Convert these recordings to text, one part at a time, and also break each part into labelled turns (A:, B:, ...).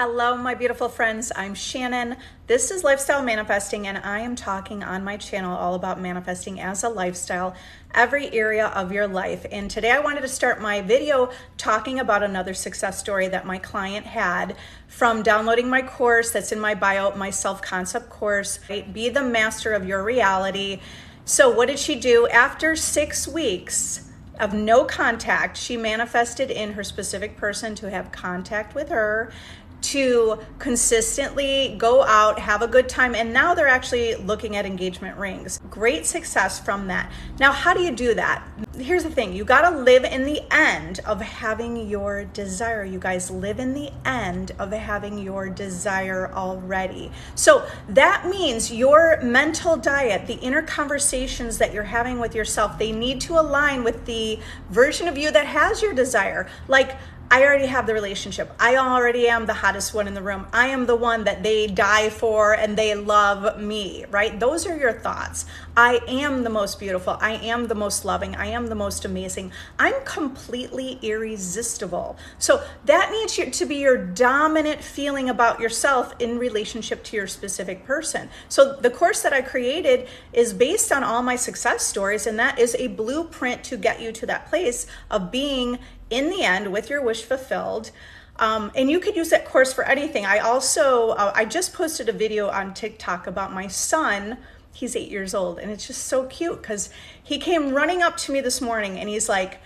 A: Hello, my beautiful friends. I'm Shannon. This is Lifestyle Manifesting, and I am talking on my channel all about manifesting as a lifestyle, every area of your life. And today I wanted to start my video talking about another success story that my client had from downloading my course that's in my bio, my self-concept course, right? Be the master of your reality. So what did she do? After 6 weeks of no contact, she manifested in her specific person to have contact with her, to consistently go out, have a good time, and now they're actually looking at engagement rings. Great success from that. Now, how do you do that? Here's the thing, you gotta live in the end of having your desire. You guys live in the end of having your desire already. So that means your mental diet, the inner conversations that you're having with yourself, they need to align with the version of you that has your desire. Like, I already have the relationship. I already am the hottest one in the room. I am the one that they die for and they love me, right? Those are your thoughts. I am the most beautiful. I am the most loving. I am the most amazing. I'm completely irresistible. So that needs to be your dominant feeling about yourself in relationship to your specific person. So the course that I created is based on all my success stories, and that is a blueprint to get you to that place of being in the end with your wish fulfilled. And you could use that course for anything. I also, I just posted a video on TikTok about my son. He's 8 years old, and it's just so cute because he came running up to me this morning and he's like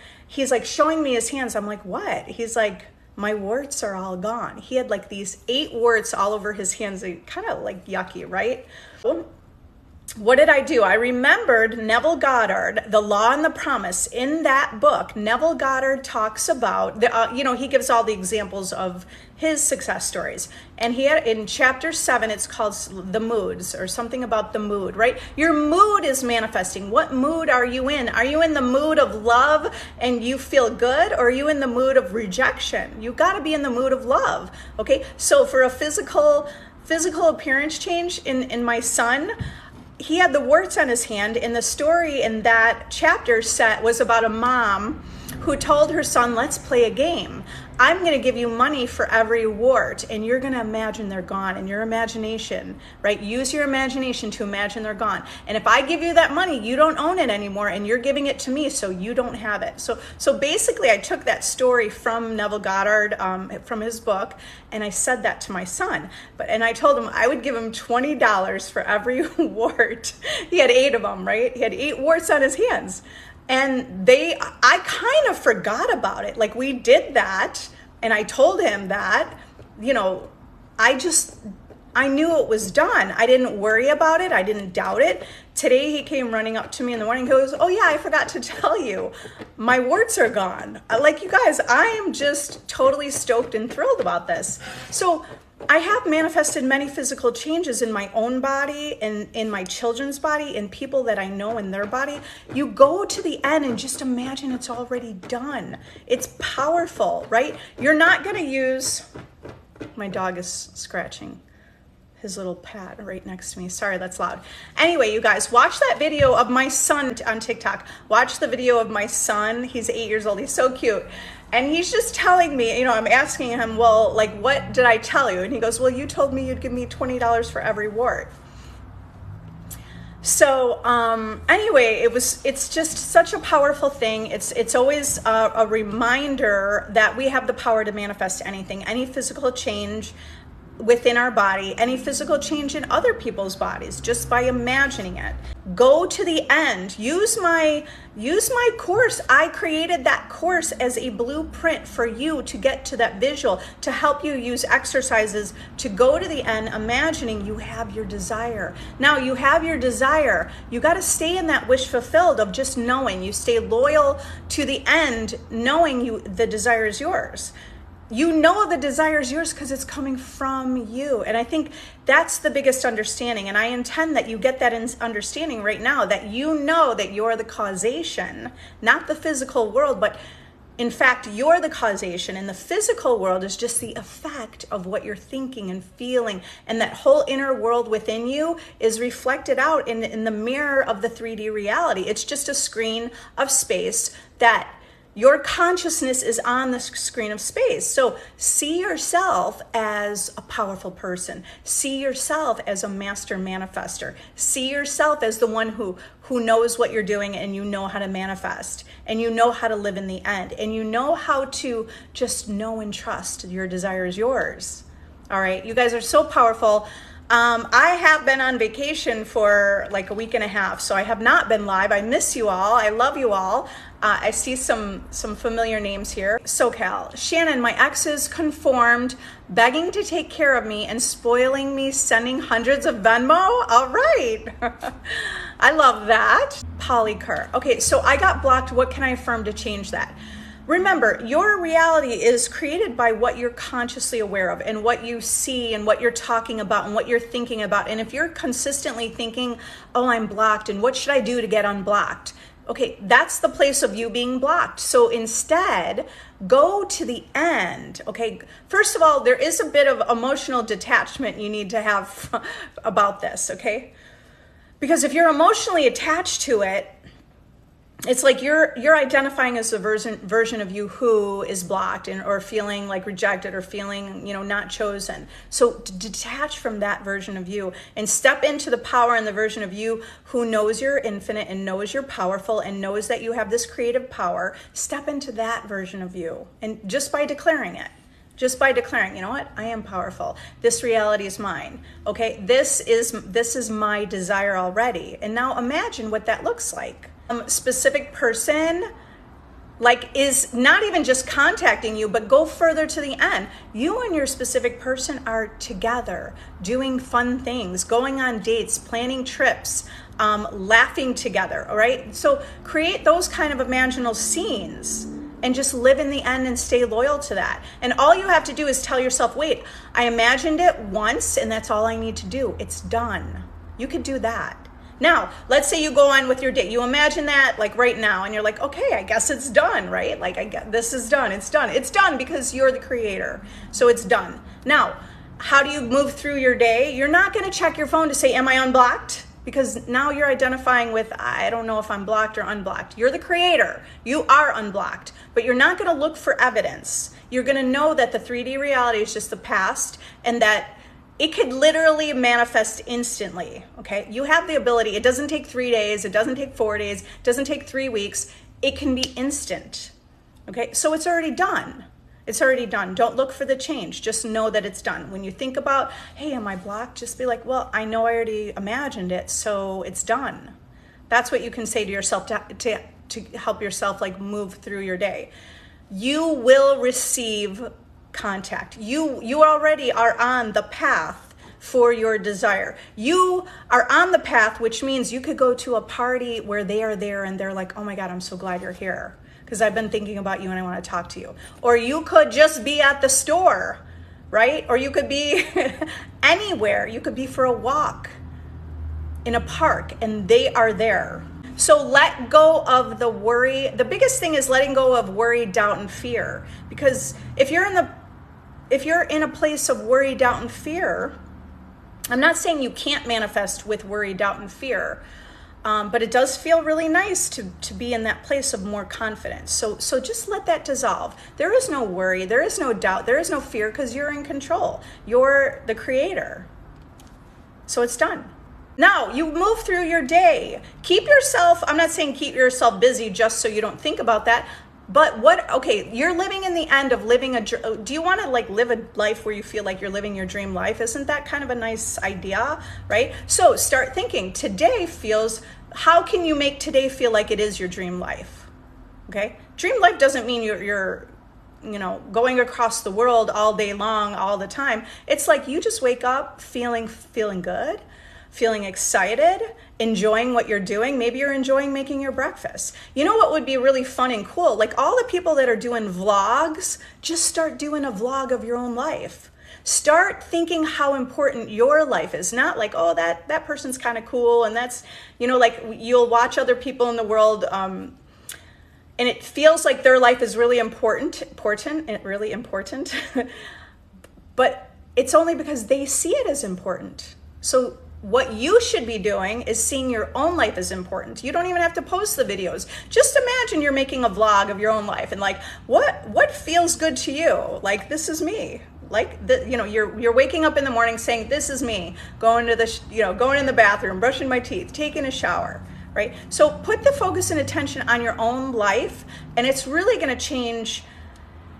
A: showing me his hands. I'm like, what? He's like, my warts are all gone. He had like these 8 warts all over his hands. They kind of like yucky, right? What did I do? I remembered Neville Goddard, The Law and the Promise. In that book, Neville Goddard talks about, he gives all the examples of his success stories. And he had, in chapter 7, it's called The Moods, or something about the mood, right? Your mood is manifesting. What mood are you in? Are you in the mood of love and you feel good? Or are you in the mood of rejection? You got to be in the mood of love, okay? So for a physical appearance change in my son, he had the warts on his hand, and the story in that chapter set was about a mom who told her son, let's play a game. I'm going to give you money for every wart, and you're going to imagine they're gone in your imagination, right? Use your imagination to imagine they're gone. And if I give you that money, you don't own it anymore, and you're giving it to me, so you don't have it. So basically, I took that story from Neville Goddard, from his book, and I said that to my son. And I told him I would give him $20 for every wart. He had 8 of them, right? He had 8 warts on his hands. And I kind of forgot about it. Like, we did that, and I told him that, I knew it was done. I didn't worry about it. I didn't doubt it. Today he came running up to me in the morning and goes, oh yeah, I forgot to tell you, my warts are gone. Like, you guys, I am just totally stoked and thrilled about this. So I have manifested many physical changes in my own body and in my children's body and people that I know in their body. You go to the end and just imagine it's already done. It's powerful, right? You're not going to use, my dog is scratching his little pad right next to me. Sorry, that's loud. Anyway, you guys, watch that video of my son on TikTok. Watch the video of my son. He's 8 years old. He's so cute. And he's just telling me, I'm asking him, well, like, what did I tell you? And he goes, well, you told me you'd give me $20 for every wart. So anyway, it's just such a powerful thing. It's always a reminder that we have the power to manifest anything, any physical change within our body, any physical change in other people's bodies, just by imagining it. Go to the end. Use my course. I created that course as a blueprint for you to get to that visual, to help you use exercises to go to the end, imagining you have your desire. Now you have your desire. You got to stay in that wish fulfilled of just knowing. You stay loyal to the end, knowing the desire is yours. You know the desire is yours because it's coming from you. And I think that's the biggest understanding. And I intend that you get that understanding right now, that you know that you're the causation, not the physical world, but in fact, you're the causation. And the physical world is just the effect of what you're thinking and feeling. And that whole inner world within you is reflected out in the mirror of the 3D reality. It's just a screen of space that your consciousness is on the screen of space. So see yourself as a powerful person. See yourself as a master manifester. See yourself as the one who knows what you're doing, and you know how to manifest, and you know how to live in the end, and you know how to just know and trust your desire is yours. All right, you guys are so powerful. I have been on vacation for like a week and a half, so I have not been live. I miss you all. I love you all. I see some familiar names here. SoCal. Shannon, my ex is conformed, begging to take care of me and spoiling me, sending hundreds of Venmo. All right. I love that. Polycar. Okay, so I got blocked. What can I affirm to change that? Remember, your reality is created by what you're consciously aware of, and what you see, and what you're talking about, and what you're thinking about. And if you're consistently thinking, oh, I'm blocked, and what should I do to get unblocked? Okay, that's the place of you being blocked. So instead, go to the end. Okay, first of all, there is a bit of emotional detachment you need to have about this, okay? Because if you're emotionally attached to it, it's like you're identifying as the version of you who is blocked, or feeling like rejected, or feeling, not chosen. So detach from that version of you and step into the power and the version of you who knows you're infinite, and knows you're powerful, and knows that you have this creative power. Step into that version of you, and just by declaring it. Just by declaring, you know what? I am powerful. This reality is mine. Okay, this is my desire already. And now imagine what that looks like. Specific person is not even just contacting you, but go further to the end. You and your specific person are together, doing fun things, going on dates, planning trips, laughing together. All right, so create those kind of imaginal scenes and just live in the end and stay loyal to that. And all you have to do is tell yourself, wait, I imagined it once, and that's all I need to do. It's done. You could do that. Now, let's say you go on with your day. You imagine that like right now, and you're like, okay, I guess it's done, right? Like, I guess this is done. It's done. It's done because you're the creator. So it's done. Now, how do you move through your day? You're not going to check your phone to say, am I unblocked? Because now you're identifying with, I don't know if I'm blocked or unblocked. You're the creator. You are unblocked, but you're not going to look for evidence. You're going to know that the 3D reality is just the past, and that it could literally manifest instantly, okay? You have the ability. It doesn't take 3 days. It doesn't take 4 days. It doesn't take 3 weeks. It can be instant, okay? So it's already done. It's already done. Don't look for the change. Just know that it's done. When you think about, hey, am I blocked? Just be like, well, I know I already imagined it, so it's done. That's what you can say to yourself to help yourself move through your day. You will receive contact. You already are on the path for your desire. You are on the path, which means you could go to a party where they are there, and they're like, oh my God, I'm so glad you're here, because I've been thinking about you and I want to talk to you. Or you could just be at the store, right? Or you could be anywhere. You could be for a walk in a park, and they are there. So let go of the worry. The biggest thing is letting go of worry, doubt, and fear. Because if you're in a place of worry, doubt, and fear, I'm not saying you can't manifest with worry, doubt, and fear, but it does feel really nice to be in that place of more confidence. So just let that dissolve. There is no worry, there is no doubt, there is no fear, because you're in control. You're the creator. So it's done. Now you move through your day. I'm not saying keep yourself busy just so you don't think about that. But you're living in the end of living do you want to live a life where you feel like you're living your dream life? Isn't that kind of a nice idea, right? So start thinking, how can you make today feel like it is your dream life? Okay? Dream life doesn't mean you're going across the world all day long, all the time. It's like you just wake up feeling good, feeling excited, enjoying what you're doing. Maybe you're enjoying making your breakfast. You know what would be really fun and cool? All the people that are doing vlogs, just start doing a vlog of your own life. Start thinking how important your life is. Not like, oh, that person's kind of cool, and that's, you'll watch other people in the world, and it feels like their life is really important, but it's only because they see it as important. So what you should be doing is seeing your own life as important. You don't even have to post the videos. Just imagine you're making a vlog of your own life and like, what feels good to you? Like, this is me. Like, you're waking up in the morning saying, this is me, going in the bathroom, brushing my teeth, taking a shower, right? So put the focus and attention on your own life, and it's really gonna change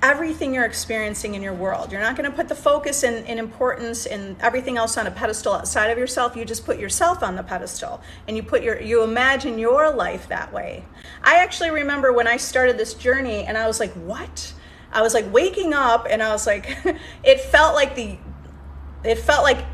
A: everything you're experiencing in your world. You're not going to put the focus and importance and everything else on a pedestal outside of yourself. You just put yourself on the pedestal, and you imagine your life that way. I actually remember when I started this journey, and I was like, what? I was like waking up, and I was like, it felt like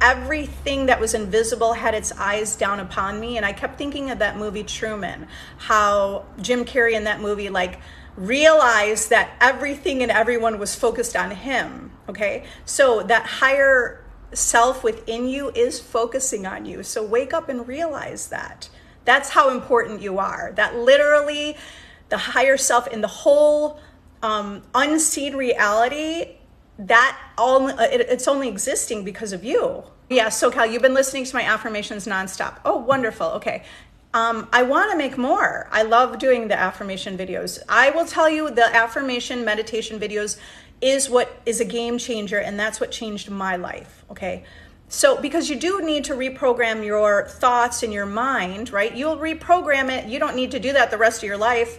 A: everything that was invisible had its eyes down upon me. And I kept thinking of that movie Truman, how Jim Carrey in that movie, like, realized that everything and everyone was focused on him. Okay, so that higher self within you is focusing on you. So wake up and realize that. That's how important you are. That literally the higher self in the whole unseen reality, it's only existing because of you. Yeah, SoCal, you've been listening to my affirmations nonstop. Oh, wonderful. Okay. I want to make more. I love doing the affirmation videos. I will tell you, the affirmation meditation videos is what is a game changer, and that's what changed my life. Okay. So, because you do need to reprogram your thoughts in your mind, right? You'll reprogram it. You don't need to do that the rest of your life.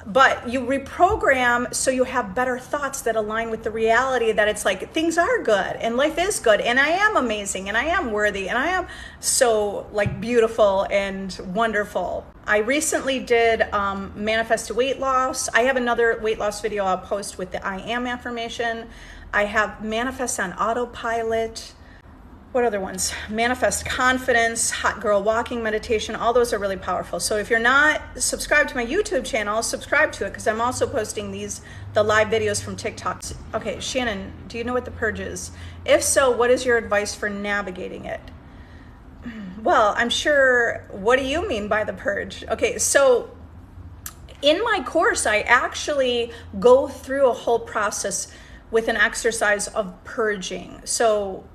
A: But you reprogram so you have better thoughts that align with the reality that it's like things are good and life is good and I am amazing and I am worthy and I am so like beautiful and wonderful. I recently did manifest weight loss. I have another weight loss video I'll post with the I am affirmation. I have manifest on autopilot. What other ones? Manifest confidence, hot girl walking meditation. All those are really powerful. So if you're not subscribed to my YouTube channel, subscribe to it, because I'm also posting the live videos from TikTok. Okay, Shannon, do you know what the purge is? If so, what is your advice for navigating it? Well, I'm sure, what do you mean by the purge? Okay, so in my course, I actually go through a whole process with an exercise of purging. So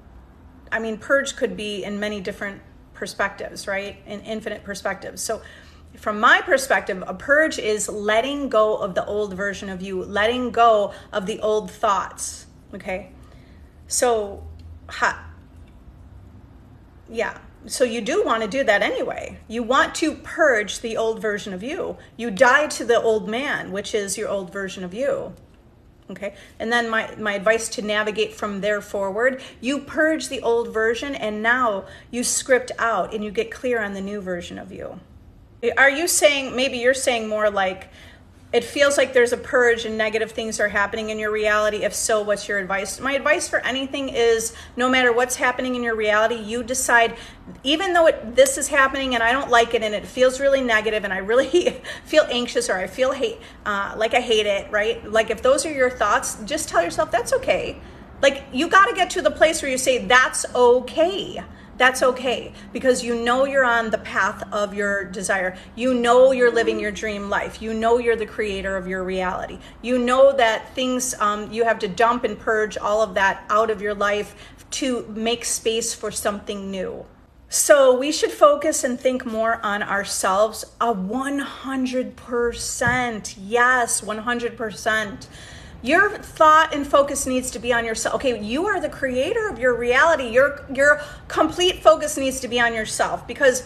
A: I mean, purge could be in many different perspectives, right? In infinite perspectives. So from my perspective, a purge is letting go of the old version of you, letting go of the old thoughts, okay? So, yeah. So you do want to do that anyway. You want to purge the old version of you. You die to the old man, which is your old version of you. Okay, and then my advice to navigate from there forward, you purge the old version and now you script out and you get clear on the new version of you. Are you saying, maybe you're saying more like, it feels like there's a purge and negative things are happening in your reality? If so, what's your advice? My advice for anything is, no matter what's happening in your reality, you decide, even though this is happening and I don't like it and it feels really negative and I really feel anxious or I feel like I hate it, right? Like if those are your thoughts, just tell yourself that's okay. Like you got to get to the place where you say that's okay. That's okay, because you know you're on the path of your desire. You know you're living your dream life. You know you're the creator of your reality. You know that things, you have to dump and purge all of that out of your life to make space for something new. So we should focus and think more on ourselves. 100%. Yes, 100%. Your thought and focus needs to be on yourself. Okay, you are the creator of your reality. Your complete focus needs to be on yourself, because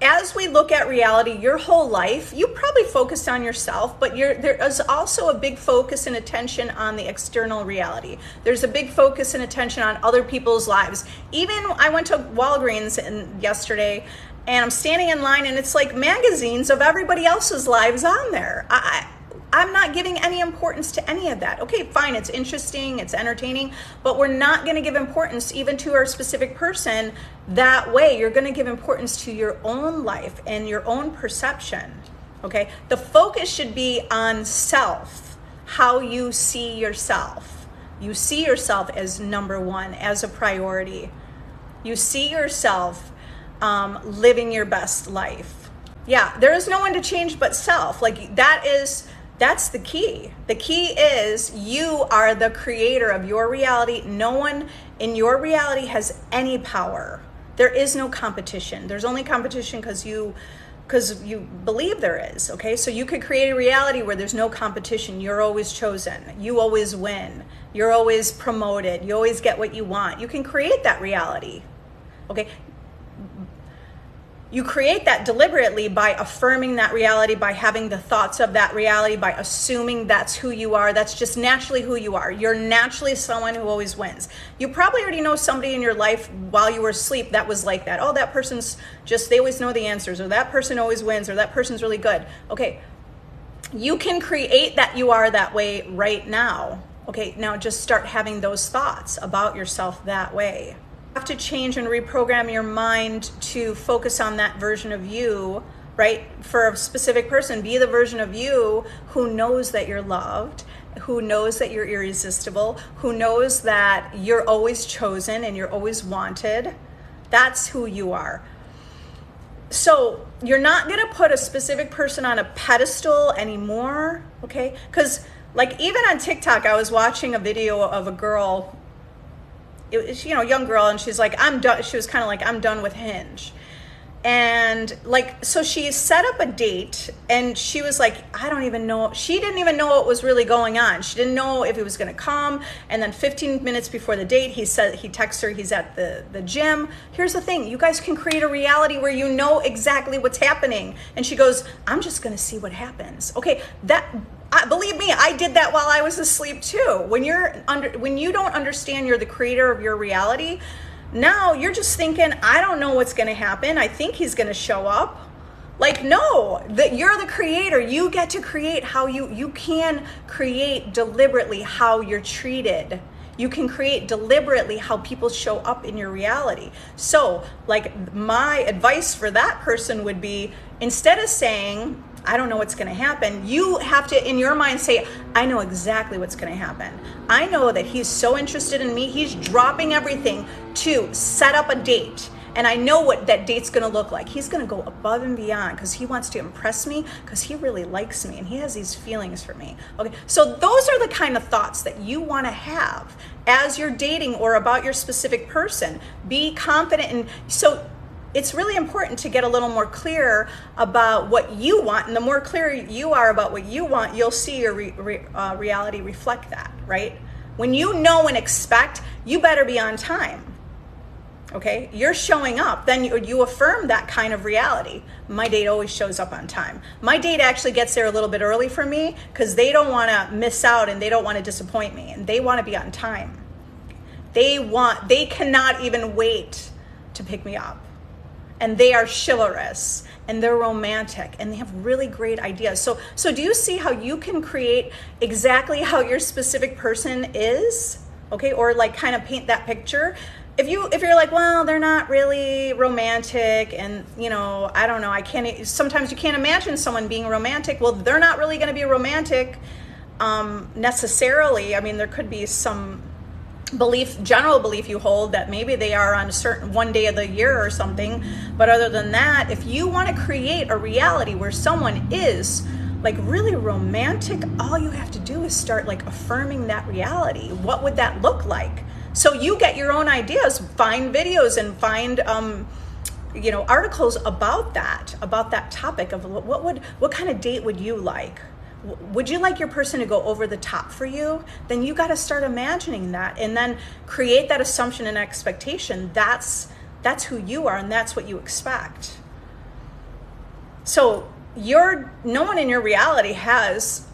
A: as we look at reality, your whole life, you probably focused on yourself, but there is also a big focus and attention on the external reality. There's a big focus and attention on other people's lives. Even I went to Walgreens yesterday, and I'm standing in line, and it's like magazines of everybody else's lives on there. I'm not giving any importance to any of that. Okay, fine, it's interesting, it's entertaining, but we're not gonna give importance even to our specific person that way. You're gonna give importance to your own life and your own perception, okay? The focus should be on self, how you see yourself. You see yourself as number one, as a priority. You see yourself living your best life. Yeah, there is no one to change but self. Like that's the key. The key is you are the creator of your reality. No one in your reality has any power. There is no competition. There's only competition because you believe there is, okay? So you could create a reality where there's no competition. You're always chosen. You always win. You're always promoted. You always get what you want. You can create that reality, okay? You create that deliberately by affirming that reality, by having the thoughts of that reality, by assuming that's who you are. That's just naturally who you are. You're naturally someone who always wins. You probably already know somebody in your life while you were asleep that was like that. Oh, that person's just, they always know the answers, or that person always wins, or that person's really good. Okay, you can create that you are that way right now. Okay, now just start having those thoughts about yourself that way. Have to change and reprogram your mind to focus on that version of you, right? For a specific person, be the version of you who knows that you're loved, who knows that you're irresistible, who knows that you're always chosen and you're always wanted. That's who you are. So you're not going to put a specific person on a pedestal anymore, okay? Because like even on TikTok, I was watching a video of a girl, it was, you know, young girl, and she's like, I'm done. She was kind of like, I'm done with Hinge. And like, so she set up a date, and she was like, I don't even know. She didn't even know what was really going on. She didn't know if he was going to come. And then 15 minutes before the date, he texts her, he's at the gym. Here's the thing. You guys can create a reality where you know exactly what's happening. And she goes, I'm just going to see what happens. Okay. Believe me, I did that while I was asleep too. When you don't understand you're the creator of your reality, now you're just thinking, I don't know what's going to happen. I think he's going to show up. Like, no, that you're the creator. You get to create how you can create deliberately how you're treated. You can create deliberately how people show up in your reality. So like my advice for that person would be, instead of saying, I don't know what's going to happen, you have to, in your mind, say, I know exactly what's going to happen. I know that he's so interested in me. He's dropping everything to set up a date. And I know what that date's going to look like. He's going to go above and beyond because he wants to impress me, because he really likes me and he has these feelings for me. Okay, so those are the kind of thoughts that you want to have as you're dating or about your specific person. Be confident. And so it's really important to get a little more clear about what you want. And the more clear you are about what you want, you'll see your reality reflect that, right? When you know and expect, you better be on time. Okay, you're showing up, then you affirm that kind of reality. My date always shows up on time. My date actually gets there a little bit early for me because they don't want to miss out and they don't want to disappoint me, and they want to be on time. They cannot even wait to pick me up. And they are chivalrous and they're romantic and they have really great ideas. So do you see how you can create exactly how your specific person is? Okay, or like kind of paint that picture. If you're like, well, they're not really romantic, and you know, I don't know, sometimes you can't imagine someone being romantic. Well, they're not really going to be romantic necessarily. I mean, there could be some general belief you hold that maybe they are on a certain one day of the year or something. But other than that, if you want to create a reality where someone is like really romantic, all you have to do is start like affirming that reality. What would that look like? So you get your own ideas, find videos and find articles about that topic of what kind of date would you like? Would you like your person to go over the top for you? Then you got to start imagining that and then create that assumption and expectation. That's who you are and that's what you expect. So no one in your reality has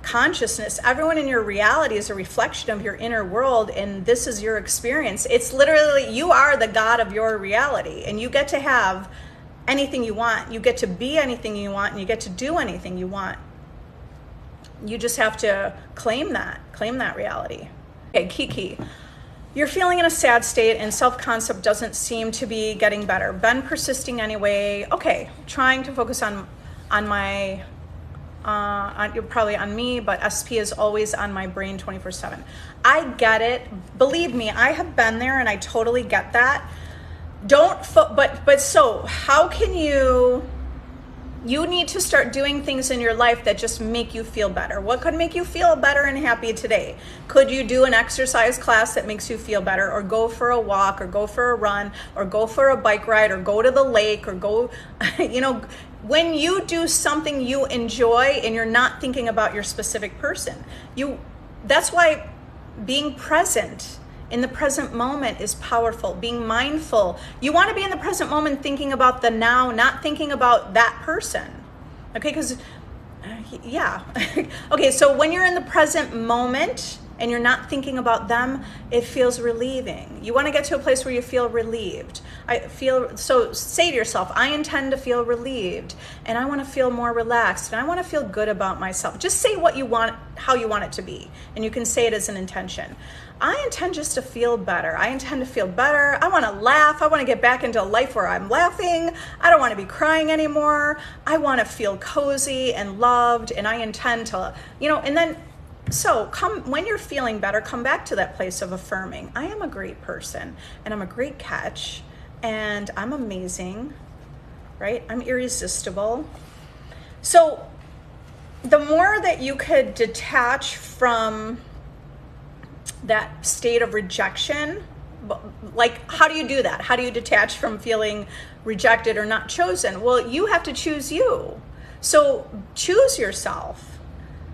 A: consciousness. Everyone in your reality is a reflection of your inner world, and this is your experience. It's literally, you are the God of your reality, and you get to have anything you want. You get to be anything you want, and you get to do anything you want. You just have to claim that reality. Okay, Kiki, you're feeling in a sad state and self-concept doesn't seem to be getting better. Been persisting anyway. Okay, trying to focus on my, probably on me, but SP is always on my brain 24/7. I get it. Believe me, I have been there and I totally get that. So how can you you need to start doing things in your life that just make you feel better. What could make you feel better and happy today? Could you do an exercise class that makes you feel better, or go for a walk, or go for a run, or go for a bike ride, or go to the lake, or go, when you do something you enjoy and you're not thinking about your specific person, that's why being present in the present moment is powerful. Being mindful. You want to be in the present moment thinking about the now, not thinking about that person. Okay, because, yeah. Okay, so when you're in the present moment and you're not thinking about them, it feels relieving. You want to get to a place where you feel relieved. So say to yourself, I intend to feel relieved, and I want to feel more relaxed, and I want to feel good about myself. Just say what you want, how you want it to be, and you can say it as an intention. I intend just to feel better. I intend to feel better. I want to laugh. I want to get back into a life where I'm laughing. I don't want to be crying anymore. I want to feel cozy and loved, and I intend to, and then, so when you're feeling better, come back to that place of affirming. I am a great person, and I'm a great catch, and I'm amazing, right? I'm irresistible. So the more that you could detach from that state of rejection, like, how do you do that? How do you detach from feeling rejected or not chosen? Well, you have to choose you. So choose yourself.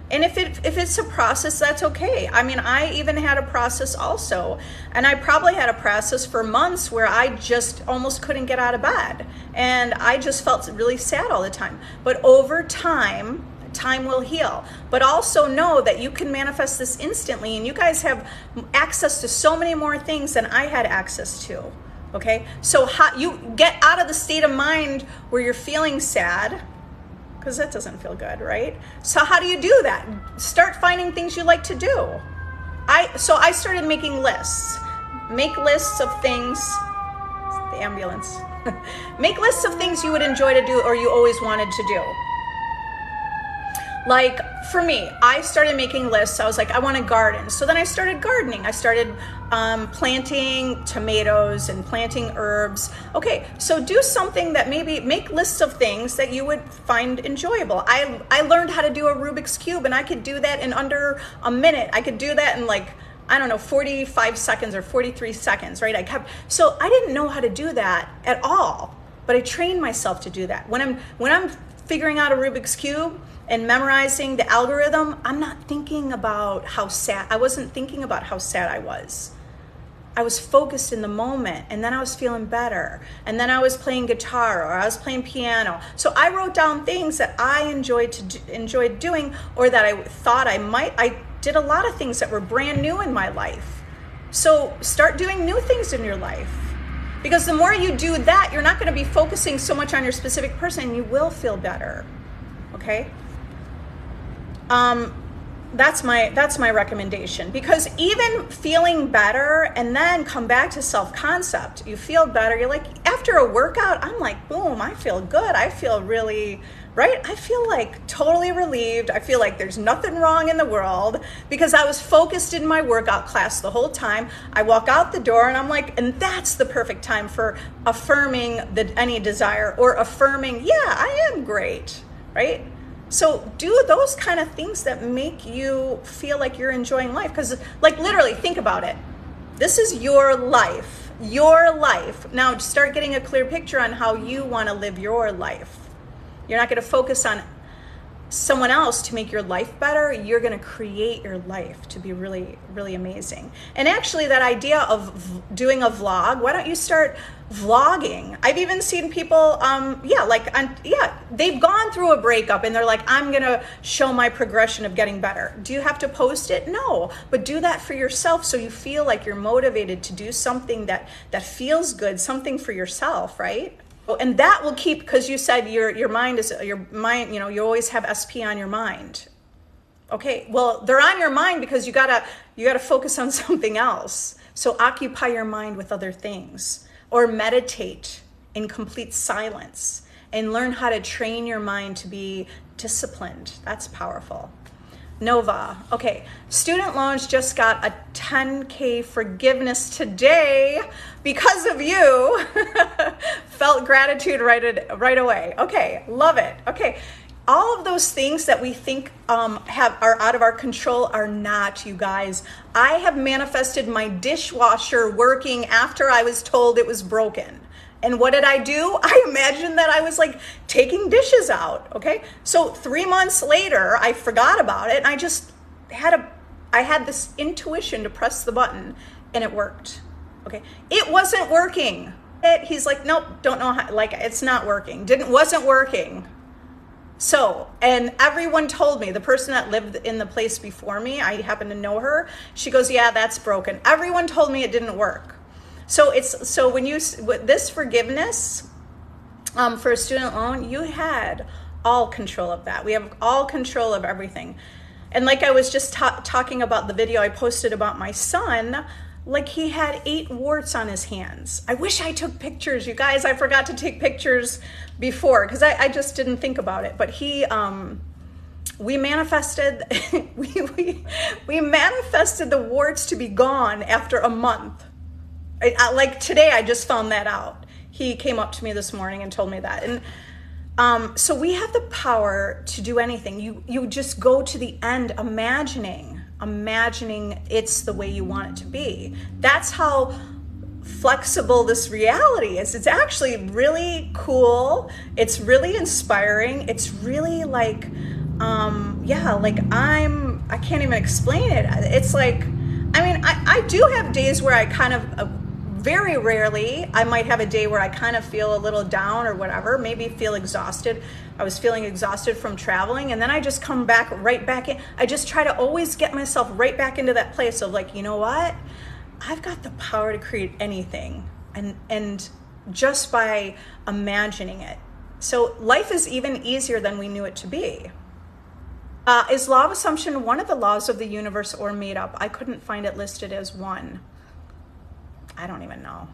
A: And if it's a process, that's okay. I mean, I even had a process also. And I probably had a process for months where I just almost couldn't get out of bed. And I just felt really sad all the time. But over time will heal. But also know that you can manifest this instantly. And you guys have access to so many more things than I had access to. Okay? So how you get out of the state of mind where you're feeling sad, because that doesn't feel good, right? So how do you do that? Start finding things you like to do. So I started making lists. Make lists of things. The ambulance. Make lists of things you would enjoy to do or you always wanted to do. Like for me, I started making lists. I was like, I want to garden. So then I started gardening. I started planting tomatoes and planting herbs. Okay, so do something that maybe make lists of things that you would find enjoyable. I learned how to do a Rubik's Cube, and I could do that in under a minute. I could do that in 45 seconds or 43 seconds, right? So I didn't know how to do that at all, but I trained myself to do that. When I'm figuring out a Rubik's Cube and memorizing the algorithm, I'm not thinking about how sad, I wasn't thinking about how sad I was. I was focused in the moment, and then I was feeling better. And then I was playing guitar, or I was playing piano. So I wrote down things that I enjoyed doing, or that I thought I might. I did a lot of things that were brand new in my life. So start doing new things in your life. Because the more you do that, you're not going to be focusing so much on your specific person, and you will feel better. Okay? That's my recommendation, because even feeling better and then come back to self-concept, you feel better. You're like, after a workout, I'm like, boom, I feel good. I feel really, right? I feel like totally relieved. I feel like there's nothing wrong in the world because I was focused in my workout class the whole time. I walk out the door and I'm like, and that's the perfect time for affirming any desire, or affirming, yeah, I am great, right? So do those kind of things that make you feel like you're enjoying life. Because literally think about it. This is your life. Your life. Now start getting a clear picture on how you want to live your life. You're not going to focus on someone else to make your life better. You're going to create your life to be really, really amazing. And actually that idea of doing a vlog, why don't you start vlogging? I've even seen people, they've gone through a breakup and they're like, I'm going to show my progression of getting better. Do you have to post it? No, but do that for yourself so you feel like you're motivated to do something that feels good, something for yourself, right? And that will keep, because you said your mind, you always have SP on your mind. Okay, well, they're on your mind because you gotta focus on something else. So occupy your mind with other things, or meditate in complete silence and learn how to train your mind to be disciplined. That's powerful. Nova. Okay, student loans just got a 10K forgiveness today because of you. Felt gratitude right away. Okay, love it. Okay, all of those things that we think are out of our control are not, you guys. I have manifested my dishwasher working after I was told it was broken. And what did I do? I imagined that I was like taking dishes out, okay? So 3 months later, I forgot about it, and I had this intuition to press the button, and it worked, okay? It wasn't working. He's like, nope, don't know how, like, it's not working. Wasn't working. So, and everyone told me, the person that lived in the place before me, I happen to know her, she goes, yeah, that's broken. Everyone told me it didn't work. So when with this forgiveness for a student loan, you had all control of that. We have all control of everything. And like I was just talking about the video I posted about my son, like he had 8 warts on his hands. I wish I took pictures, you guys. I forgot to take pictures before because I just didn't think about it. But we manifested, we manifested the warts to be gone after a month. Like today, I just found that out. He came up to me this morning and told me that. And so we have the power to do anything. You just go to the end, imagining it's the way you want it to be. That's how flexible this reality is. It's actually really cool. It's really inspiring. It's really like, like I can't even explain it. It's like, I mean, I do have days where I kind of, very rarely, I might have a day where I kind of feel a little down or whatever, maybe feel exhausted. I was feeling exhausted from traveling, and then I just come right back in. I just try to always get myself right back into that place of like, you know what? I've got the power to create anything, and just by imagining it. So life is even easier than we knew it to be. Is law of assumption one of the laws of the universe or made up? I couldn't find it listed as one. I don't even know.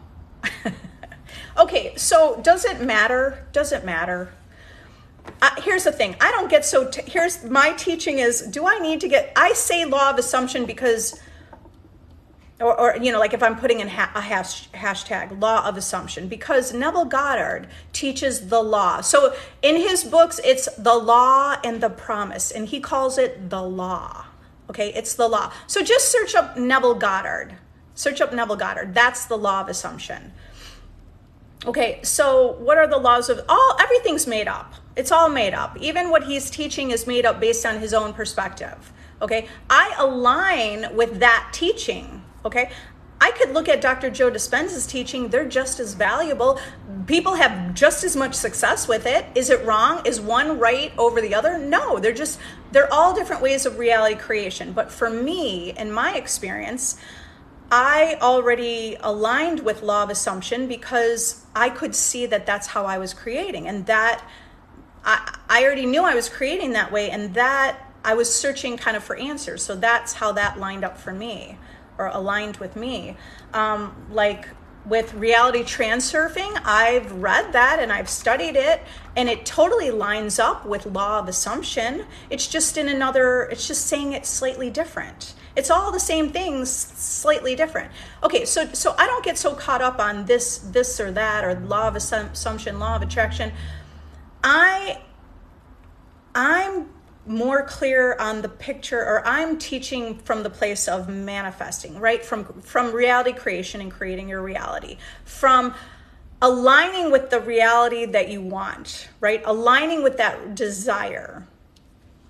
A: Okay, so does it matter? Does it matter? Here's the thing. I don't get here's my teaching is, do I need to I say law of assumption because, or you know, like if I'm putting in a hashtag law of assumption, because Neville Goddard teaches the law. So in his books, it's the law and the promise, and he calls it the law. Okay, it's the law. So just search up Neville Goddard. Search up Neville Goddard. That's the law of assumption. Okay, so what are the laws of everything's made up. It's all made up. Even what he's teaching is made up based on his own perspective. Okay, I align with that teaching. Okay, I could look at Dr. Joe Dispenza's teaching. They're just as valuable. People have just as much success with it. Is it wrong? Is one right over the other? No, they're all different ways of reality creation. But for me, in my experience, I already aligned with law of assumption because I could see that that's how I was creating, and that I already knew I was creating that way, and that I was searching kind of for answers. So that's how that lined up for me, or aligned with me. Like with reality transurfing, I've read that and I've studied it, and it totally lines up with law of assumption. It's just it's just saying it slightly different. It's all the same things, slightly different. Okay, so I don't get so caught up on this or that, or law of assumption, law of attraction. I'm more clear on the picture, or I'm teaching from the place of manifesting, right? From reality creation and creating your reality. From aligning with the reality that you want, right? Aligning with that desire.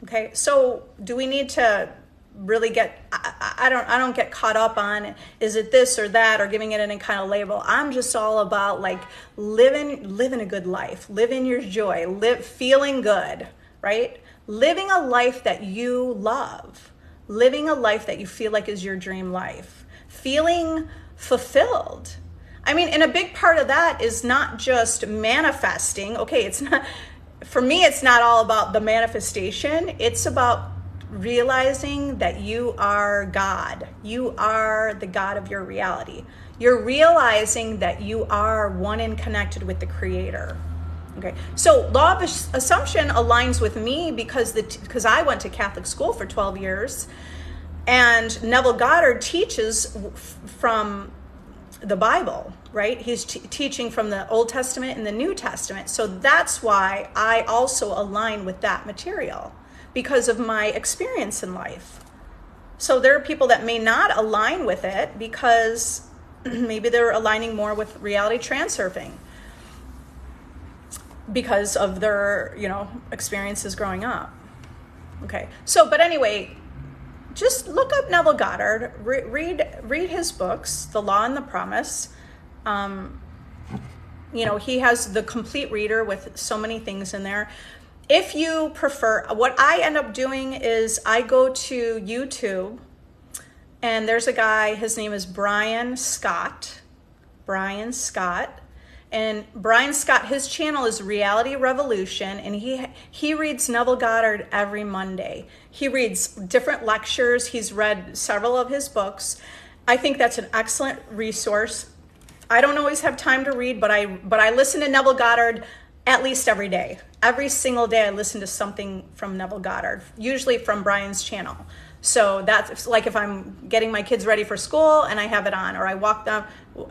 A: Okay, so do we need to really I don't get caught up on, is it this or that, or giving it any kind of label. I'm just all about like living a good life, living your joy, feeling good, right? Living a life that you love, living a life that you feel like is your dream life, feeling fulfilled. I mean, and a big part of that is not just manifesting. Okay, it's not, for me, it's not all about the manifestation. It's about realizing that you are God. You are the God of your reality. You're realizing that you are one and connected with the Creator. Okay, so law of assumption aligns with me because I went to Catholic school for 12 years, and Neville Goddard teaches from the Bible, right? He's teaching from the Old Testament and the New Testament. So that's why I also align with that material, because of my experience in life. So there are people that may not align with it because maybe they're aligning more with reality transurfing because of their, experiences growing up. Okay. So, but anyway, just look up Neville Goddard, read his books, The Law and the Promise. He has the complete reader with so many things in there. If you prefer, what I end up doing is I go to YouTube, and there's a guy, his name is Brian Scott. And Brian Scott, his channel is Reality Revolution, and he reads Neville Goddard every Monday. He reads different lectures. He's read several of his books. I think that's an excellent resource. I don't always have time to read, but I listen to Neville Goddard at least every day. Every single day I listen to something from Neville Goddard, usually from Brian's channel. So that's like if I'm getting my kids ready for school and I have it on, or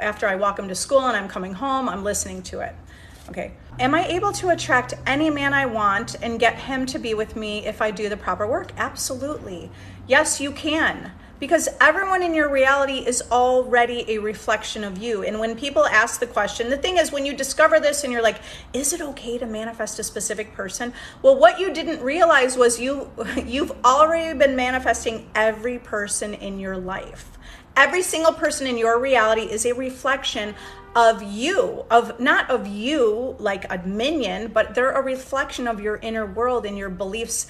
A: after I walk them to school and I'm coming home, I'm listening to it. Okay. Am I able to attract any man I want and get him to be with me if I do the proper work? Absolutely. Yes, you can. Because everyone in your reality is already a reflection of you. And when people ask the question, the thing is, when you discover this and you're like, is it okay to manifest a specific person? Well, what you didn't realize was you've already been manifesting every person in your life. Every single person in your reality is a reflection of you, not of you like a minion, but they're a reflection of your inner world and your beliefs,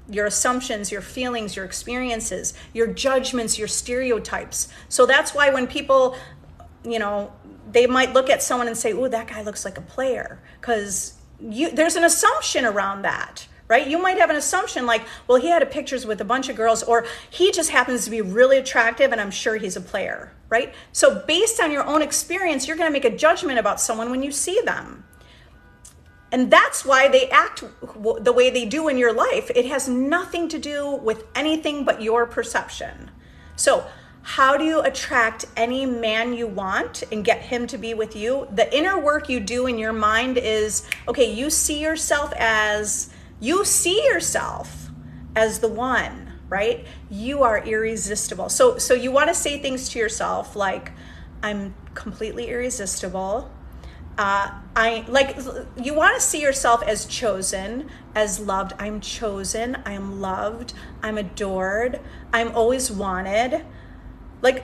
A: your assumptions, your feelings, your experiences, your judgments, your stereotypes. So that's why when people, they might look at someone and say, oh, that guy looks like a player, because there's an assumption around that, right? You might have an assumption like, well, he had pictures with a bunch of girls, or he just happens to be really attractive and I'm sure he's a player, right? So based on your own experience, you're going to make a judgment about someone when you see them. And that's why they act the way they do in your life. It has nothing to do with anything but your perception. So how do you attract any man you want and get him to be with you? The inner work you do in your mind is, okay, you see yourself as the one, right? You are irresistible. So you want to say things to yourself like, I'm completely irresistible. You want to see yourself as chosen, as loved. I'm chosen, I am loved, I'm adored, I'm always wanted.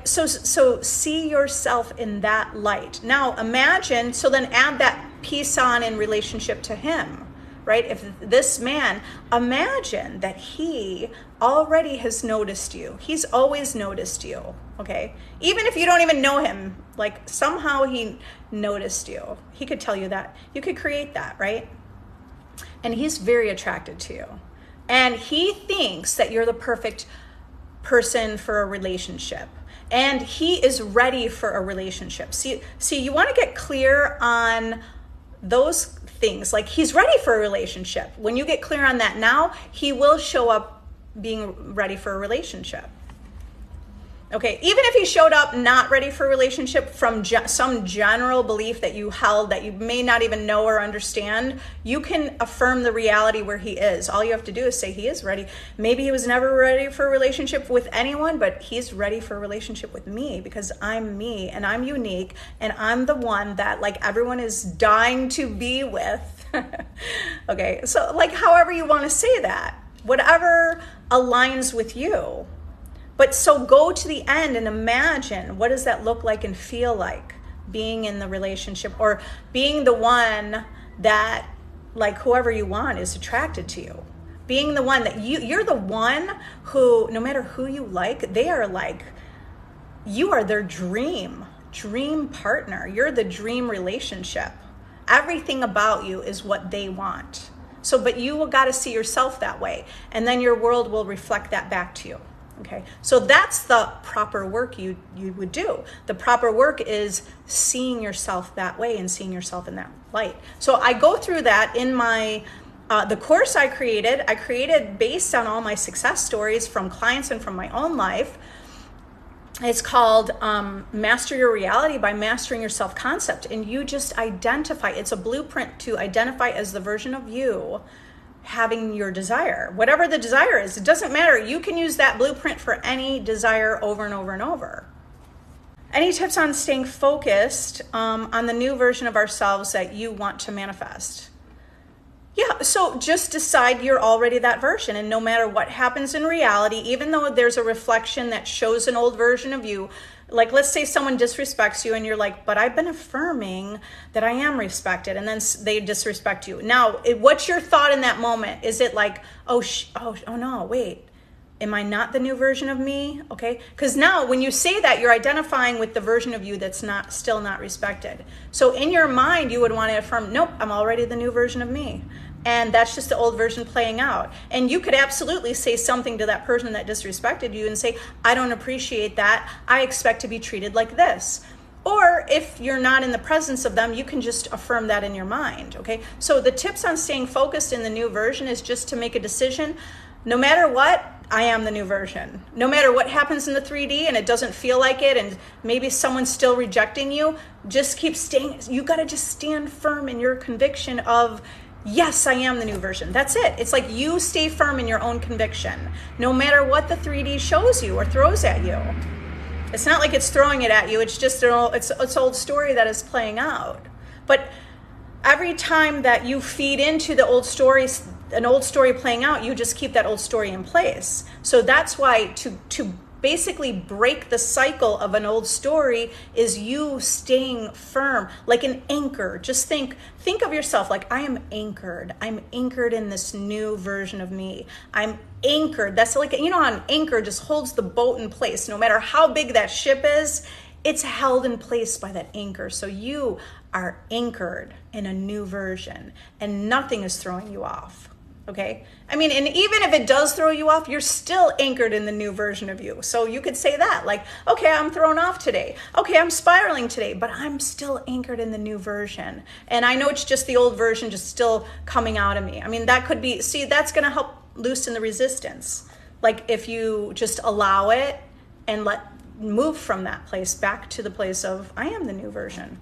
A: So see yourself in that light. Now imagine, so then add that piece on in relationship to him, right? If this man, imagine that he already has noticed you. He's always noticed you, okay? Even if you don't even know him, like somehow he noticed you. He could tell you that. You could create that, right? And he's very attracted to you. And he thinks that you're the perfect person for a relationship. And he is ready for a relationship. See, you want to get clear on those things. Like, he's ready for a relationship. When you get clear on that now, he will show up being ready for a relationship. Okay, even if he showed up not ready for a relationship from some general belief that you held that you may not even know or understand, you can affirm the reality where he is. All you have to do is say he is ready. Maybe he was never ready for a relationship with anyone, but he's ready for a relationship with me because I'm me and I'm unique and I'm the one that like everyone is dying to be with. Okay, so like however you want to say that, whatever aligns with you. But so go to the end and imagine, what does that look like and feel like being in the relationship or being the one that like whoever you want is attracted to you. Being the one that you're the one who, no matter who you like, they are like, you are their dream partner. You're the dream relationship. Everything about you is what they want. So, but you got to see yourself that way. And then your world will reflect that back to you. Okay, so that's the proper work you would do. The proper work is seeing yourself that way and seeing yourself in that light. So I go through that in my the course I created based on all my success stories from clients and from my own life. It's called Master Your Reality by Mastering Your Self-Concept. And you just identify, it's a blueprint to identify as the version of you having your desire. Whatever the desire is, it doesn't matter. You can use that blueprint for any desire over and over and over. Any tips on staying focused on the new version of ourselves that you want to manifest? Yeah, so just decide you're already that version, and no matter what happens in reality, even though there's a reflection that shows an old version of you, like let's say someone disrespects you and you're like, but I've been affirming that I am respected, and then they disrespect you. Now, what's your thought in that moment? Is it like, oh no, wait, am I not the new version of me? Okay, because now when you say that, you're identifying with the version of you that's still not respected. So in your mind, you would want to affirm, nope, I'm already the new version of me. And that's just the old version playing out. And you could absolutely say something to that person that disrespected you and say, I don't appreciate that. I expect to be treated like this. Or if you're not in the presence of them, you can just affirm that in your mind, okay? So the tips on staying focused in the new version is just to make a decision. No matter what, I am the new version. No matter what happens in the 3D and it doesn't feel like it, and maybe someone's still rejecting you, just keep staying. You got to just stand firm in your conviction of, yes, I am the new version. That's it. It's like you stay firm in your own conviction, no matter what the 3D shows you or throws at you. It's not like it's throwing it at you. It's just it's old story that is playing out. But every time that you feed into the old stories, an old story playing out, you just keep that old story in place. So that's why to basically break the cycle of an old story is you staying firm, like an anchor. Just think of yourself like, I am anchored. I'm anchored in this new version of me. I'm anchored. That's like, you know how an anchor just holds the boat in place. No matter how big that ship is, it's held in place by that anchor. So you are anchored in a new version and nothing is throwing you off. Okay. I mean, and even if it does throw you off, you're still anchored in the new version of you. So you could say that like, okay, I'm thrown off today. Okay, I'm spiraling today, but I'm still anchored in the new version. And I know it's just the old version just still coming out of me. I mean, that could be, see, that's going to help loosen the resistance. Like if you just allow it and move from that place back to the place of, I am the new version.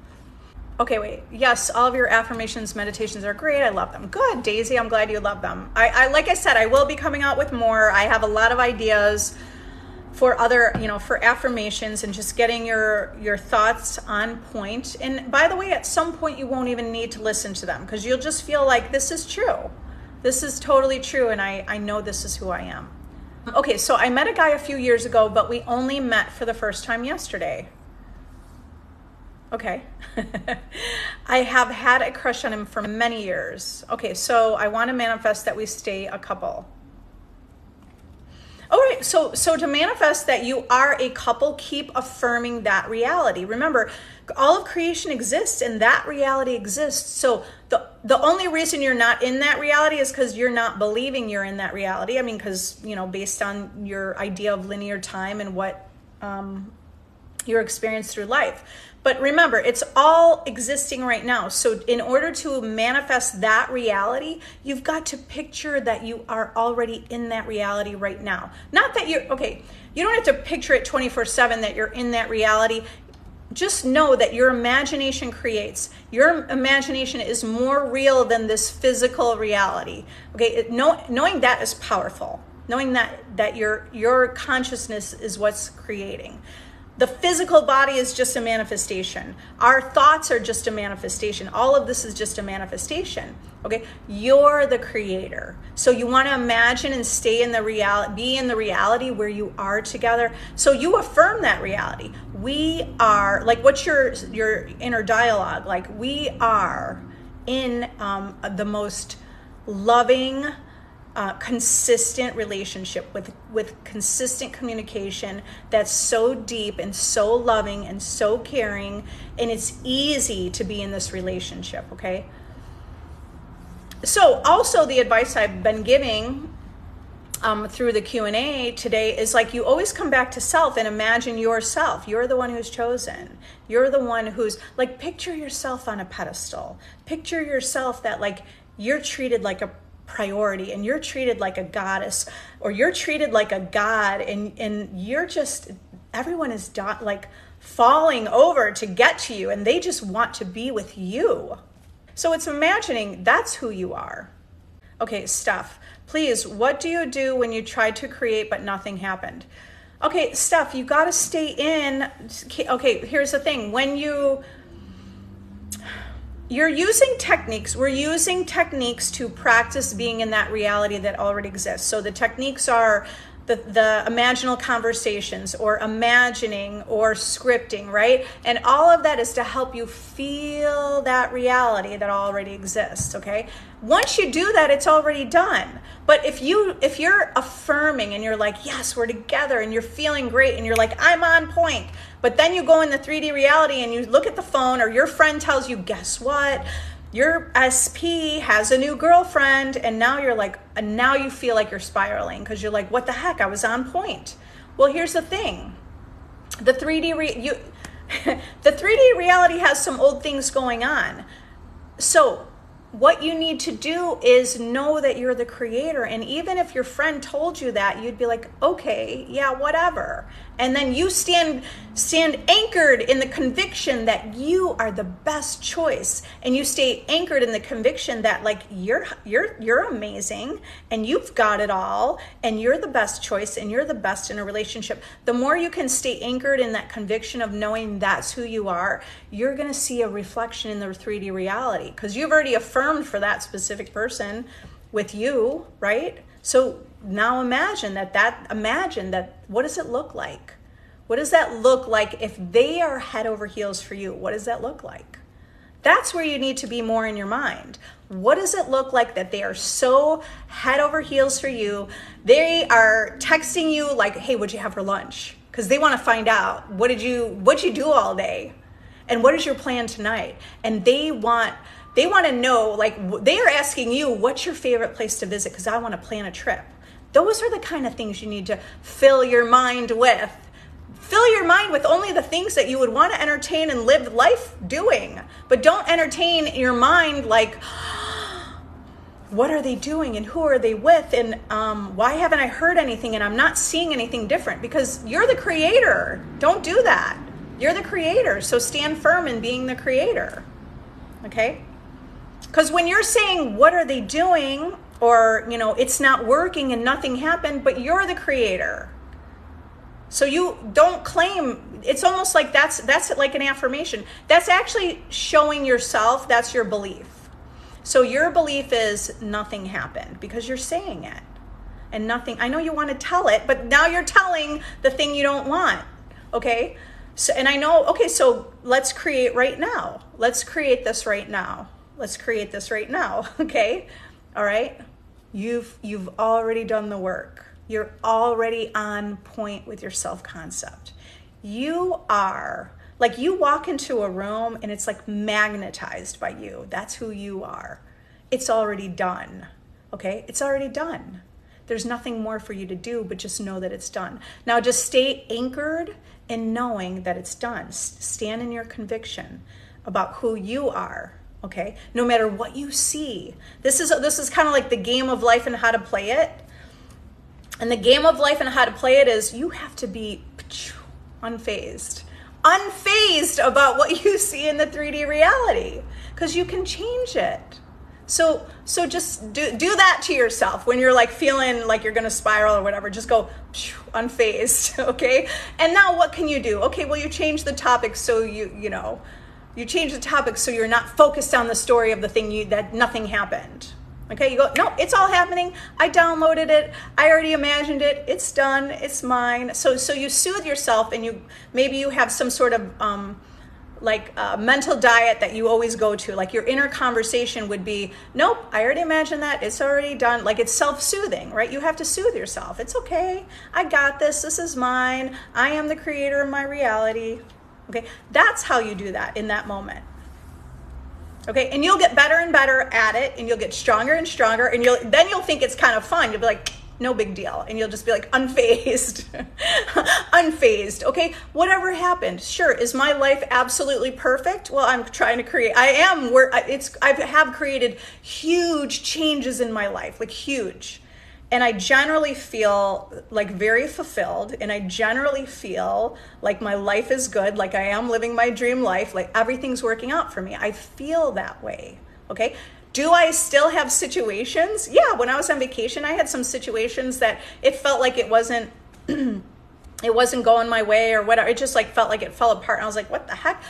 A: Okay, wait. Yes, all of your affirmations, meditations are great. I love them. Good, Daisy. I'm glad you love them. I like I said, I will be coming out with more. I have a lot of ideas for other, for affirmations and just getting your thoughts on point. And by the way, at some point you won't even need to listen to them because you'll just feel like this is true. This is totally true, and I know this is who I am. Okay, so I met a guy a few years ago, but we only met for the first time yesterday. Okay. I have had a crush on him for many years. Okay, so I want to manifest that we stay a couple. All right, so to manifest that you are a couple, keep affirming that reality. Remember, all of creation exists and that reality exists. So the only reason you're not in that reality is because you're not believing you're in that reality. I mean, because, based on your idea of linear time and what your experience through life. But remember, it's all existing right now. So in order to manifest that reality, you've got to picture that you are already in that reality right now. Not that you don't have to picture it 24/7 that you're in that reality. Just know that your imagination creates. Your imagination is more real than this physical reality. Okay, knowing that is powerful. Knowing that your consciousness is what's creating. The physical body is just a manifestation. Our thoughts are just a manifestation. All of this is just a manifestation. Okay, you're the creator. So you want to imagine and stay in the reality, be in the reality where you are together. So you affirm that reality. We are, like, what's your inner dialogue? Like, we are in the most loving, consistent relationship with consistent communication that's so deep and so loving and so caring, and it's easy to be in this relationship, okay? So also the advice I've been giving through the Q&A today is like, you always come back to self and imagine yourself. You're the one who's chosen. You're the one who's like, picture yourself on a pedestal. Picture yourself that like you're treated like a priority and you're treated like a goddess, or you're treated like a god, and you're just, everyone is like falling over to get to you and they just want to be with you. So it's imagining that's who you are. Okay, Steph, please, what do you do when you tried to create but nothing happened? Okay, Steph, you got to stay in. Okay, here's the thing. When you're using techniques, we're using techniques to practice being in that reality that already exists. So the techniques are the imaginal conversations, or imagining, or scripting, right? And all of that is to help you feel that reality that already exists, okay? Once you do that, it's already done. But if you're affirming and you're like, yes, we're together, and you're feeling great, and you're like, I'm on point, but then you go in the 3D reality and you look at the phone, or your friend tells you, guess what? Your SP has a new girlfriend, and now you're like, and now you feel like you're spiraling because you're like, what the heck? I was on point. Well, here's the thing. The 3D reality has some old things going on. So what you need to do is know that you're the creator. And even if your friend told you that, you'd be like, okay, yeah, whatever. And then you stand anchored in the conviction that you are the best choice. And you stay anchored in the conviction that like you're amazing and you've got it all and you're the best choice and you're the best in a relationship. The more you can stay anchored in that conviction of knowing that's who you are, you're going to see a reflection in the 3D reality because you've already affirmed for that specific person with you, right? So now imagine that, what does it look like? What does that look like if they are head over heels for you? What does that look like? That's where you need to be more in your mind. What does it look like that they are so head over heels for you? They are texting you like, hey, what'd you have for lunch? Because they want to find out, what'd you do all day? And what is your plan tonight? And they want to know, like, they are asking you, what's your favorite place to visit? Because I want to plan a trip. Those are the kind of things you need to fill your mind with. Fill your mind with only the things that you would want to entertain and live life doing. But don't entertain your mind like, what are they doing and who are they with? And why haven't I heard anything and I'm not seeing anything different? Because you're the creator. Don't do that. You're the creator. So stand firm in being the creator. Okay? Because when you're saying, what are they doing? Or, it's not working and nothing happened, but you're the creator. So you don't claim, it's almost like that's like an affirmation. That's actually showing yourself, that's your belief. So your belief is nothing happened because you're saying it. And nothing, I know you want to tell it, but now you're telling the thing you don't want. Okay? So, and I know, okay, so let's create right now. Let's create this right now. Let's create this right now. Okay? All right? You've already done the work. You're already on point with your self-concept. You are, like you walk into a room and it's like magnetized by you. That's who you are. It's already done, okay? It's already done. There's nothing more for you to do, but just know that it's done. Now just stay anchored in knowing that it's done. Stand in your conviction about who you are, okay? No matter what you see. This is kind of like the game of life and how to play it. And the game of life and how to play it is you have to be unfazed about what you see in the 3D reality because you can change it. So just do that to yourself when you're like feeling like you're going to spiral or whatever. Just go unfazed, okay? And now what can you do? Okay, well, you change the topic so you change the topic so you're not focused on the story of the thing that nothing happened. Okay, you go, no, it's all happening. I downloaded it. I already imagined it. It's done. It's mine. So you soothe yourself, and maybe you have some sort of mental diet that you always go to. Like your inner conversation would be, nope, I already imagined that. It's already done. Like it's self-soothing, right? You have to soothe yourself. It's okay. I got this. This is mine. I am the creator of my reality. Okay, that's how you do that in that moment. Okay, and you'll get better and better at it, and you'll get stronger and stronger, and then you'll think it's kind of fun. You'll be like, No big deal. And you'll just be like unfazed. Unfazed. Okay. Whatever happened. Sure. Is my life absolutely perfect? Well, I'm trying to create, I have created huge changes in my life, like huge. And I generally feel like very fulfilled, and I generally feel like my life is good, like I am living my dream life, like everything's working out for me. I feel that way, okay? Do I still have situations? Yeah, when I was on vacation, I had some situations that it felt like it wasn't it wasn't going my way or whatever. It just like felt like it fell apart. And I was like, what the heck?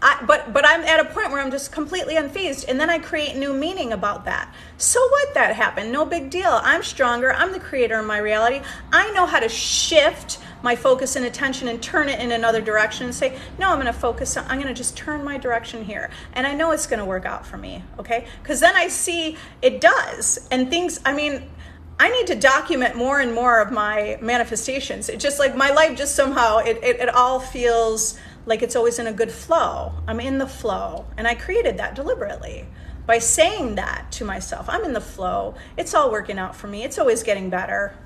A: But I'm at a point where I'm just completely unfazed, and then I create new meaning about that. So what? That happened, no big deal. I'm stronger. I'm the creator of my reality. I know how to shift my focus and attention and turn it in another direction and say, no, I'm going to just turn my direction here. And I know it's going to work out for me. Okay. Because then I see it does. And things, I need to document more and more of my manifestations. It just like my life just somehow, it all feels like it's always in a good flow. I'm in the flow. And I created that deliberately by saying that to myself. I'm in the flow. It's all working out for me. It's always getting better.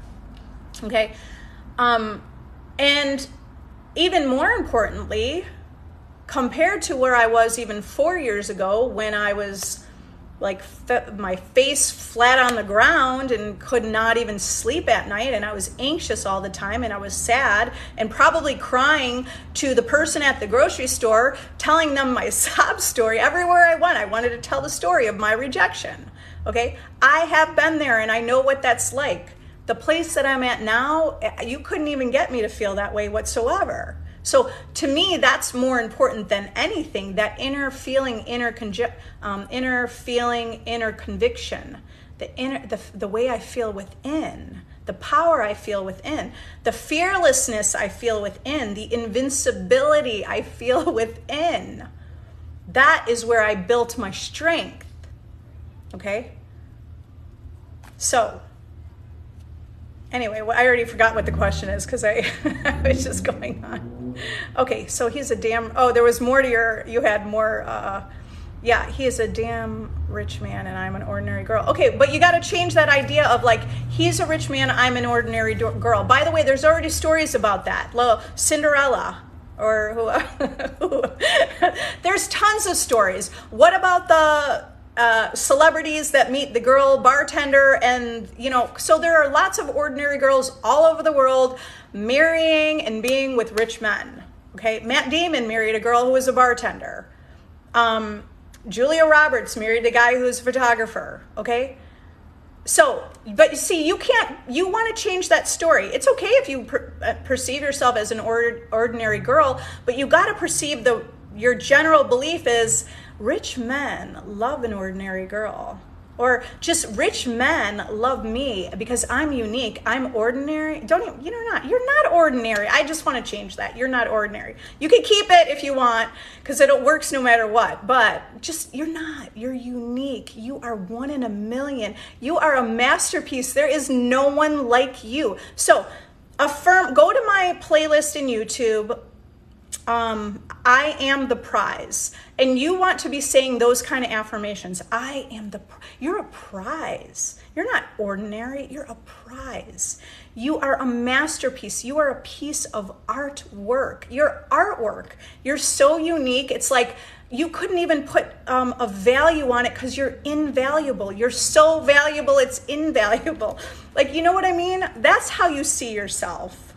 A: Okay. And even more importantly, compared to where I was even 4 years ago when I was like my face flat on the ground and could not even sleep at night, and I was anxious all the time, and I was sad and probably crying to the person at the grocery store, telling them my sob story everywhere I went. I wanted to tell the story of my rejection. Okay, I have been there and I know what that's like. The place that I'm at now, you couldn't even get me to feel that way whatsoever. So to me, that's more important than anything, that inner feeling, inner conviction, the way I feel within, the power I feel within, the fearlessness I feel within, the invincibility I feel within. That is where I built my strength. Okay? So, anyway, I already forgot what the question is because I was just going on. Okay, so he's a damn, there was more to you had more, yeah, he is a damn rich man and I'm an ordinary girl. Okay, but you got to change that idea of like, he's a rich man, I'm an ordinary girl. By the way, there's already stories about that. Cinderella. Or who? There's tons of stories. What about the celebrities that meet the girl bartender? And so there are lots of ordinary girls all over the world marrying and being with rich men. Okay, Matt Damon married a girl who was a bartender. Julia Roberts married a guy who's a photographer. Okay, so but you see, you want to change that story. It's okay if you perceive yourself as an ordinary girl, but you got to perceive your general belief is rich men love an ordinary girl, or just rich men love me because I'm unique. I'm ordinary. You're not ordinary. I just want to change that. You're not ordinary. You can keep it if you want because it works no matter what, but just, you're not. You're unique. You are one in a million. You are a masterpiece. There is no one like you. So affirm, go to my playlist in YouTube. I am the prize. And you want to be saying those kind of affirmations. You're a prize. You're not ordinary. You're a prize. You are a masterpiece. You are a piece of artwork. You're artwork. You're so unique. It's like you couldn't even put a value on it because you're invaluable. You're so valuable, it's invaluable. Like, you know what I mean? That's how you see yourself.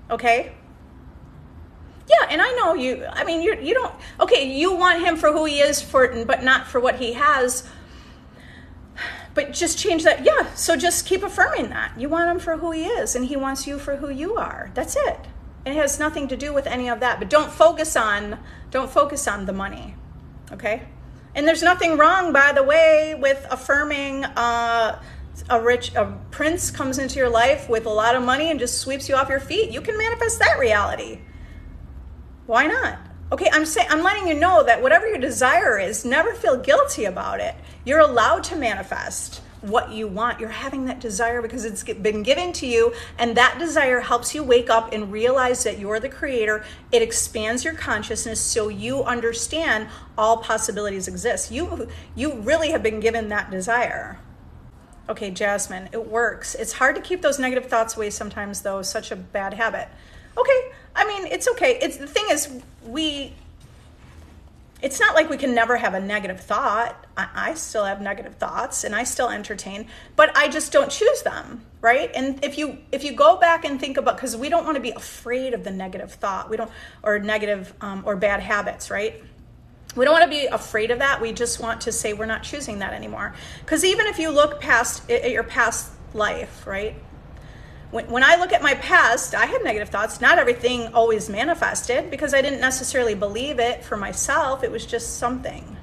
A: Okay? Yeah, and I know you don't, okay, you want him for who he is, but not for what he has. But just change that. Yeah, so just keep affirming that. You want him for who he is, and he wants you for who you are. That's it. It has nothing to do with any of that. But don't focus on the money, okay? And there's nothing wrong, by the way, with affirming a prince comes into your life with a lot of money and just sweeps you off your feet. You can manifest that reality. Why not? Okay, I'm letting you know that whatever your desire is, never feel guilty about it. You're allowed to manifest what you want. You're having that desire because it's been given to you, and that desire helps you wake up and realize that you're the creator. It expands your consciousness so you understand all possibilities exist. You really have been given that desire. Okay, Jasmine, it works. It's hard to keep those negative thoughts away sometimes, though. Such a bad habit. Okay, I mean, it's okay. The thing is, it's not like we can never have a negative thought. I still have negative thoughts and I still entertain, but I just don't choose them, right? And if you go back and think about, because we don't want to be afraid of the negative thought, or negative or bad habits, right? We don't want to be afraid of that. We just want to say we're not choosing that anymore. Because even if you look past at your past life, right? When I look at my past, I had negative thoughts. Not everything always manifested because I didn't necessarily believe it for myself. It was just something,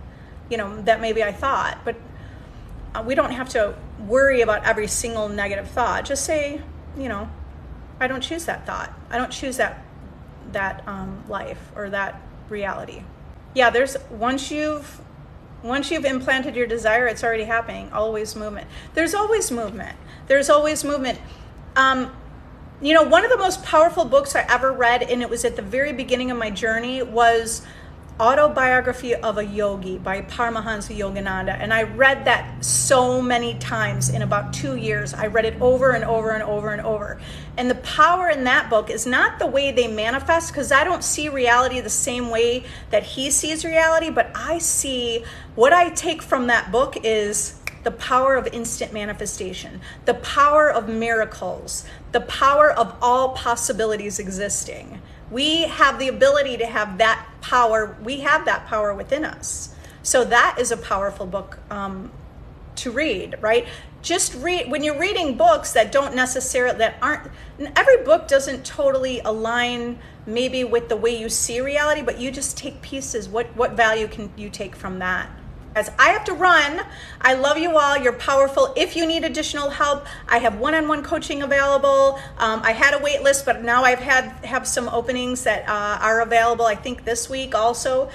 A: that maybe I thought. But we don't have to worry about every single negative thought. Just say, I don't choose that thought. I don't choose that life or that reality. Yeah, once you've implanted your desire, it's already happening. Always movement. There's always movement. There's always movement. One of the most powerful books I ever read, and it was at the very beginning of my journey, was Autobiography of a Yogi by Paramahansa Yogananda. And I read that so many times in about 2 years. I read it over and over and over and over. And the power in that book is not the way they manifest, because I don't see reality the same way that he sees reality, but what I take from that book is the power of instant manifestation, the power of miracles, the power of all possibilities existing. We have the ability to have that power. We have that power within us. So that is a powerful book to read, right? Just read, when you're reading books that every book doesn't totally align maybe with the way you see reality, but you just take pieces. What value can you take from that? As I have to run, I love you all. You're powerful. If you need additional help, I have one-on-one coaching available. I had a wait list, but now have some openings that are available, I think this week also.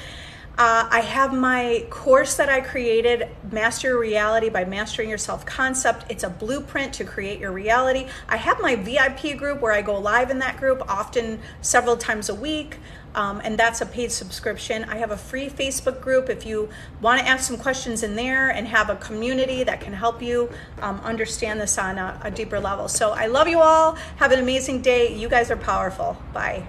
A: I have my course that I created, Master Your Reality by Mastering Your Self-Concept. It's a blueprint to create your reality. I have my VIP group where I go live in that group often several times a week. And that's a paid subscription. I have a free Facebook group if you want to ask some questions in there and have a community that can help you understand this on a deeper level. So I love you all. Have an amazing day. You guys are powerful. Bye.